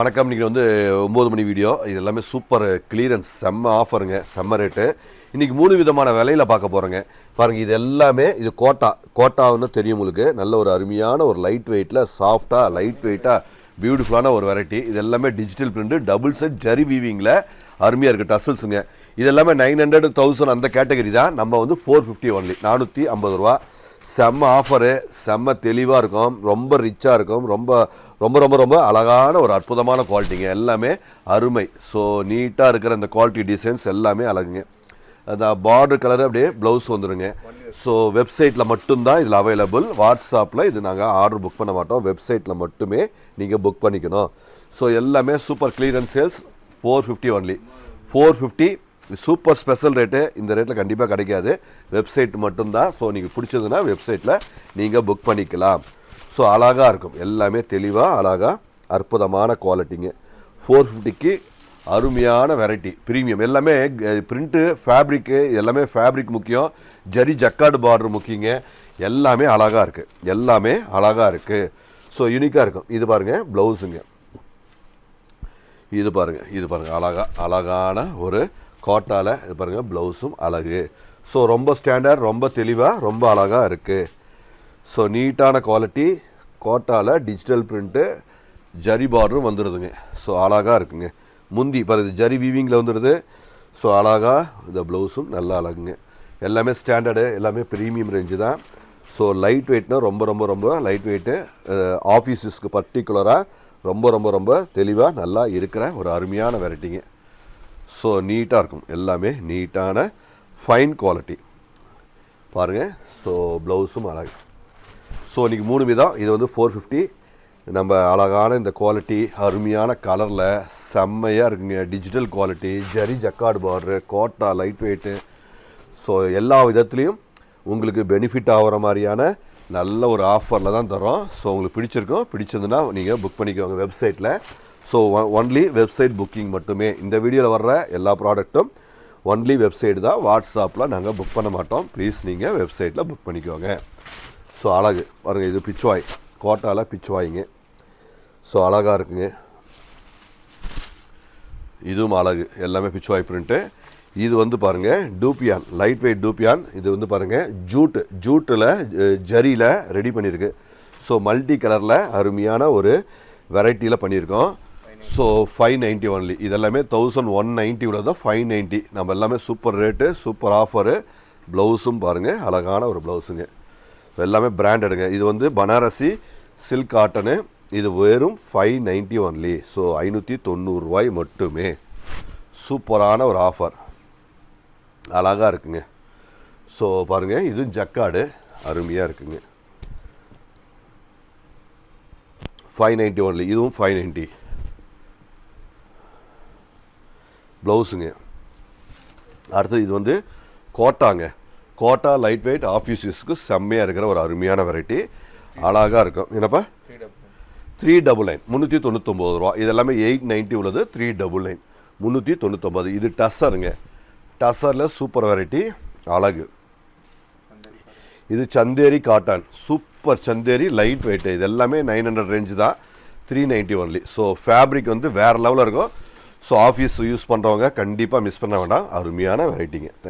வணக்கம். இன்றைக்கி வந்து 9 மணி வீடியோ. இது எல்லாமே சூப்பர் கிளியரன்ஸ், செம்ம ஆஃபருங்க, செம்ம ரேட்டு. இன்றைக்கி 3 விதமான விலையில் பார்க்க போகிறோங்க. பாருங்கள், இது எல்லாமே இது கோட்டான்னு தெரியும் உங்களுக்கு. நல்ல ஒரு அருமையான ஒரு லைட் வெயிட்டில், சாஃப்டாக லைட் வெயிட்டாக பியூட்டிஃபுல்லான ஒரு வெரைட்டி. இது எல்லாமே digital print, double set zari வீவிங்கில் அருமையாக இருக்குது. டசல்ஸுங்க. இது எல்லாமே 900, 1000 அந்த கேட்டகரி தான். நம்ம வந்து 450 ஒன்லி, 450 ரூபா. செம்ம ஆஃபரு, செம்ம தெளிவாக இருக்கும், ரொம்ப ரிச்சாக இருக்கும், ரொம்ப ரொம்ப ரொம்ப ரொம்ப அழகான ஒரு அற்புதமான குவாலிட்டிங்க. எல்லாமே அருமை. ஸோ நீட்டாக இருக்கிற இந்த குவாலிட்டி டிசைன்ஸ் எல்லாமே அழகுங்க. அந்த பார்டர் கலரு அப்படியே ப்ளவுஸ் வந்துடுங்க. ஸோ வெப்சைட்டில் மட்டும்தான் இதில் அவைலபிள். வாட்ஸ்அப்பில் இது நாங்கள் ஆர்டர் புக் பண்ண மாட்டோம். வெப்சைட்டில் மட்டுமே நீங்கள் புக் பண்ணிக்கணும். ஸோ எல்லாமே super clearance sales. 450 only, 450 super special rate. இந்த ரேட்டில் கண்டிப்பாக கிடைக்காது. வெப்சைட் மட்டும்தான். ஸோ நீங்கள் பிடிச்சதுன்னா வெப்சைட்டில் நீங்கள் புக் பண்ணிக்கலாம். ஸோ அழகாக இருக்கும், எல்லாமே தெளிவாக அழகாக அற்புதமான குவாலிட்டிங்க. 450க்கு அருமையான வெரைட்டி, ப்ரீமியம். எல்லாமே பிரிண்ட்டு, ஃபேப்ரிக்கு, எல்லாமே ஃபேப்ரிக் முக்கியம். ஜரி ஜக்கார்டு பார்டர் முக்கியங்க. எல்லாமே அழகாக இருக்குது, எல்லாமே அழகாக இருக்குது. ஸோ யூனிக்காக இருக்கும். இது பாருங்கள் ப்ளவுஸுங்க. இது பாருங்கள் அழகான ஒரு கோட்டாவில் இது பாருங்கள், ப்ளவுஸும் அழகு. ஸோ ரொம்ப ஸ்டாண்டர்ட், ரொம்ப தெளிவாக, ரொம்ப அழகாக இருக்குது. ஸோ நீட்டான குவாலிட்டி, கோட்டாவில் டிஜிட்டல் பிரிண்ட்டு, ஜரி பார்டரும் வந்துடுதுங்க. ஸோ அழகாக இருக்குங்க. முந்தி பாருங்கள், ஜரி வீவிங்கில் வந்துடுது. ஸோ அழகாக இந்த ப்ளவுஸும் நல்லா அழகுங்க. எல்லாமே ஸ்டாண்டர்டு, எல்லாமே ப்ரீமியம் ரேஞ்சு தான். ஸோ லைட் வெயிட்னா ரொம்ப ரொம்ப ரொம்ப லைட் வெயிட்டு. ஆஃபீஸஸ்க்கு பர்டிகுலராக ரொம்ப ரொம்ப ரொம்ப தெளிவாக நல்லா இருக்கிற ஒரு அருமையான வெரைட்டிங்க. ஸோ நீட்டாக இருக்கும், எல்லாமே நீட்டான ஃபைன் குவாலிட்டி பாருங்கள். ஸோ ப்ளவுஸும் அழகு. ஸோ இன்றைக்கி 3 விதம். இது வந்து 450. நம்ம அழகான இந்த குவாலிட்டி, அருமையான கலரில் செம்மையாக இருக்குங்க. Digital quality, zari jacquard border, Kota, light weight. So எல்லா விதத்துலேயும் உங்களுக்கு பெனிஃபிட் ஆகிற மாதிரியான நல்ல ஒரு ஆஃபரில் தான் தரோம். ஸோ உங்களுக்கு பிடிச்சதுன்னா நீங்கள் புக் பண்ணிக்கோங்க வெப்சைட்டில். ஸோ ஒன்லி வெப்சைட் புக்கிங் மட்டுமே. இந்த வீடியோவில் வர்ற எல்லா ப்ராடக்ட்டும் ஒன்லி வெப்சைட் தான். வாட்ஸ்அப்பில் நாங்கள் புக் பண்ண மாட்டோம். ப்ளீஸ் நீங்கள் வெப்சைட்டில் புக் பண்ணிக்கோங்க. ஸோ அழகு பாருங்கள், இது பிச்சுவாய், கோட்டாவில் பிச்சுவாய்ங்க. ஸோ அழகாக இருக்குங்க. இதுவும் அழகு, எல்லாமே பிச்சுவாய் பிரிண்ட்டு. இது வந்து பாருங்கள் டூப்பியான், லைட் வெயிட் டூப்பியான். இது வந்து பாருங்கள் ஜூட்டில் ஜரியில் ரெடி பண்ணியிருக்கு. ஸோ மல்டி கலரில் அருமையான ஒரு வெரைட்டியில் பண்ணியிருக்கோம். So 590 only. இதெல்லாமே 1190 உள்ளது, 590. நம்ம எல்லாமே சூப்பர் ரேட்டு, சூப்பர் ஆஃபரு. ப்ளவுஸும் பாருங்கள் அழகான ஒரு ப்ளவுஸுங்க. எல்லாமே பிராண்டடுங்க. இது வந்து பனாரசி சில்க் காட்டனு. இது வெறும் 590 ஒன்லி. ஸோ 590 ரூபாய் மட்டுமே. சூப்பரான ஒரு ஆஃபர், அழகாக இருக்குங்க. ஸோ பாருங்கள், இது ஜக்கார்டு அருமையாக இருக்குங்க. 590 ஒன்லி. இதுவும் 590. ப்ளவுஸுங்க. அடுத்தது இது வந்து கோட்டாங்க. கோட்டா லைட் வெயிட் ஆஃபீஸ் யூஸ்க்கு செம்மையாக இருக்கிற ஒரு அருமையான வெரைட்டி, அழகாக இருக்கும். என்னப்பா 399, 399 ரூபா. இது எல்லாமே 890 உள்ளது. 399, 399. இது டஸ்ஸருங்க. டஸ்ஸரில் சூப்பர் வெரைட்டி, அழகு. இது Chanderi cotton, super Chanderi light weight. இது எல்லாமே 900 ரேஞ்சு தான். 390 ஒன்லி. ஸோ ஃபேப்ரிக் வந்து வேறு லெவலில் இருக்கும். ஸோ ஆஃபீஸ் யூஸ் பண்ணுறவங்க கண்டிப்பாக மிஸ் பண்ண வேண்டாம். அருமையான வெரைட்டிங்க.